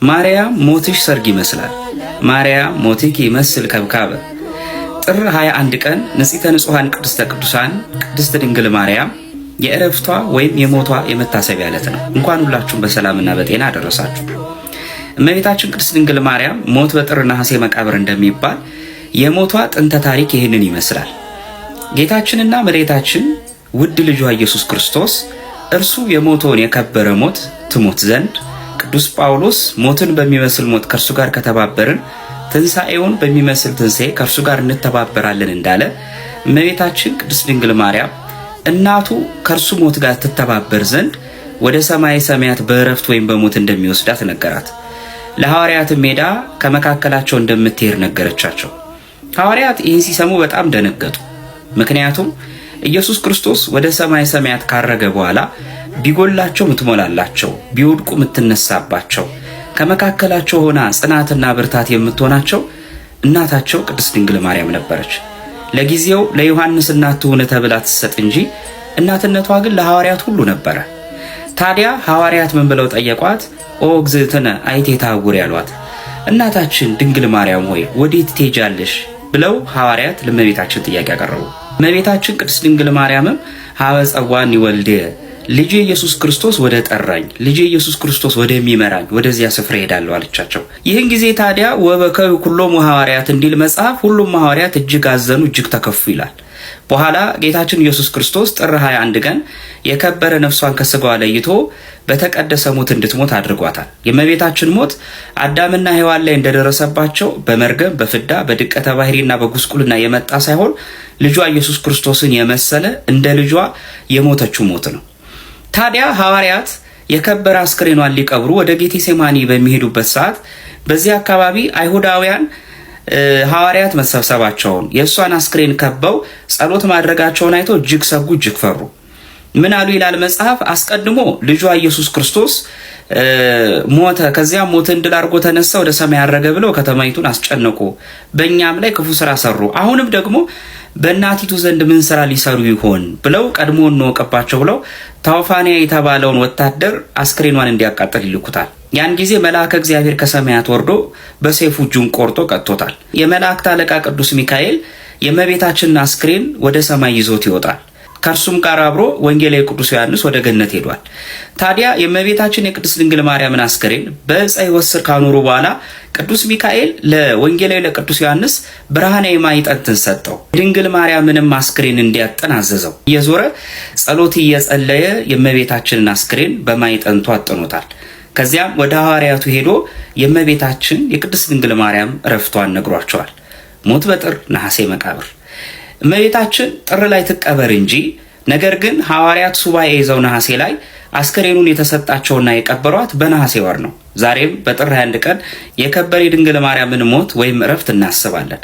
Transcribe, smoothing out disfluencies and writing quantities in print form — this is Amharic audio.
ማርያም ሞትሽ ሰርግ ይመስላል፣ ማርያም ሞትኪ ይመስል ከብካበ። ጥር 21 ቀን ንጽሕተ ንጹሐን ቅድስተ ቅዱሳን ቅድስት ድንግል ማርያም የእረፍቷ ወይም የሞቷ የመታሰቢያ ዕለት ነው። እንኳን ሁላችሁም በሰላምና በጤና አደረሳችሁ። እመቤታችን ቅድስት ድንግል ማርያም ሞት በጥር ነሐሴ መቃብር እንደሚባል የሞቷ ጥንተ ታሪክ ይህንን ይመስላል። ጌታችንና መድኃኒታችን ውድ ልጇ ኢየሱስ ክርስቶስ እርሱ የሞተውን የከበረ ሞት ትሞት ዘንድ ቅዱስ ጳውሎስ ሞትን በሚመስል ሞት ከእርሱ ጋር ከተባበርን ትንሣኤውን በሚመስል ትንሣኤ ከእርሱ ጋር እንተባበራለን እንዳለ እመቤታችን ቅድስት ድንግል ማርያም እናቱ ከእርሱ ሞት ጋር ትተባበር ዘንድ ወደ ሰማይ ሰማያት በእረፍት ወይም በሞት እንደሚወስዳት ነገራት። ለሐዋርያትም ሜዳ ከመካከላቸው እንደምትሄድ ነገረቻቸው። ሐዋርያት ይህን ሲሰሙ በጣም ደነገጡ። ምክንያቱም ኢየሱስ ክርስቶስ ወደ ሰማይ ሰማያት ካረገ በኋላ ቢጎላቸው ምትሞላላቸው፣ ቢወድቁ ምትነሳባቸው፣ ከመካከላቸው ሆና ጽናትና ብርታት የምትሆናቸው እናታቸው ቅድስት ድንግል ማርያም ነበረች። ለጊዜው ለዮሐንስ እናት ትሁን ተብላ ትሰጥ እንጂ እናትነቷ ግን ለሐዋርያት ሁሉ ነበረ። ታዲያ ሐዋርያት ምን ብለው ጠየቋት? ኦ እግዝእትነ አይቴ ታውሪ ያሏት። እናታችን ድንግል ማርያም ሆይ ወዴት ትሄጃለሽ? ብለው ሐዋርያት ለእመቤታችን ጥያቄ ያቀረቡ። እመቤታችን ቅድስት ድንግል ማርያምም ሀበ ጸዋኒ ወልደ ልጄ ኢየሱስ ክርስቶስ ወደ ጠራኝ፣ ልጄ ኢየሱስ ክርስቶስ ወደሚመራኝ ወደዚያ ስፍራ ሄዳለሁ አለቻቸው። ይህን ጊዜ ታዲያ ወበከዩ ኩሎሙ ሐዋርያት እንዲል መጽሐፍ ሁሉም ሐዋርያት እጅግ አዘኑ፣ እጅግ ተከፉ ይላል። በኋላ ጌታችን ኢየሱስ ክርስቶስ ጥር 21 ቀን የከበረ ነፍሷን ከስጋዋ ለይቶ በተቀደሰ ሞት እንድትሞት አድርጓታል። የእመቤታችን ሞት አዳምና ሔዋን ላይ እንደደረሰባቸው በመርገም በፍዳ በድቀተ ባህሪና በጉስቁልና የመጣ ሳይሆን ልጇ ኢየሱስ ክርስቶስን የመሰለ እንደ ልጇ የሞተችው ሞት ነው። ታዲያ ሐዋርያት የከበረ አስክሬኗን ሊቀብሩ ወደ ጌቴሴማኒ በሚሄዱበት ሰዓት በዚህ አካባቢ አይሁዳውያን ሐዋርያት መሰብሰባቸውን የእሷን አስክሬን ከበው ጸሎት ማድረጋቸውን አይተው እጅግ ሰጉ፣ እጅግ ፈሩ። ምን አሉ ይላል መጽሐፍ? አስቀድሞ ልጇ ኢየሱስ ክርስቶስ ሞተ፣ ከዚያም ሞትን ድል አድርጎ ተነሳ፣ ወደ ሰማይ ያረገ ብለው ከተማይቱን አስጨነቁ፣ በእኛም ላይ ክፉ ስራ ሰሩ። አሁንም ደግሞ በእናቲቱ ዘንድ ምን ስራ ሊሰሩ ይሆን ብለው ቀድሞ እንወቀባቸው ብለው ታውፋንያ የተባለውን ወታደር አስክሬኗን እንዲያቃጥል ይልኩታል። ያን ጊዜ መልአከ እግዚአብሔር ከሰማያት ወርዶ በሰይፉ እጁን ቆርጦ ቀጥቶታል። የመላእክት አለቃ ቅዱስ ሚካኤል የእመቤታችንን አስክሬን ወደ ሰማይ ይዞት ይወጣል። ከእርሱም ጋር አብሮ ወንጌላዊ ቅዱስ ዮሐንስ ወደ ገነት ሄዷል። ታዲያ የእመቤታችን የቅድስት ድንግል ማርያምን አስክሬን በዕፀ ሕይወት ስር ካኖሩ በኋላ ቅዱስ ሚካኤል ለወንጌላዊ ለቅዱስ ዮሐንስ ብርሃናዊ ማዕጠንትን ሰጠው። ድንግል ማርያምንም አስክሬን እንዲያጠን አዘዘው። እየዞረ ጸሎት እየጸለየ የእመቤታችንን አስክሬን በማዕጠንቱ አጥኖታል። ከዚያም ወደ ሐዋርያቱ ሄዶ የእመቤታችን የቅድስት ድንግል ማርያም እረፍቷን ነግሯቸዋል። ሞት በጥር ነሐሴ መቃብር። እመቤታችን ጥር ላይ ትቀበር እንጂ ነገር ግን ሐዋርያት ሱባኤ ይዘው ነሐሴ ላይ አስክሬኑን የተሰጣቸውና የቀበሯት በነሐሴ ወር ነው። ዛሬም በጥር 21 ቀን የከበረ ድንግል ማርያምን ሞት ወይም እረፍት እናስባለን።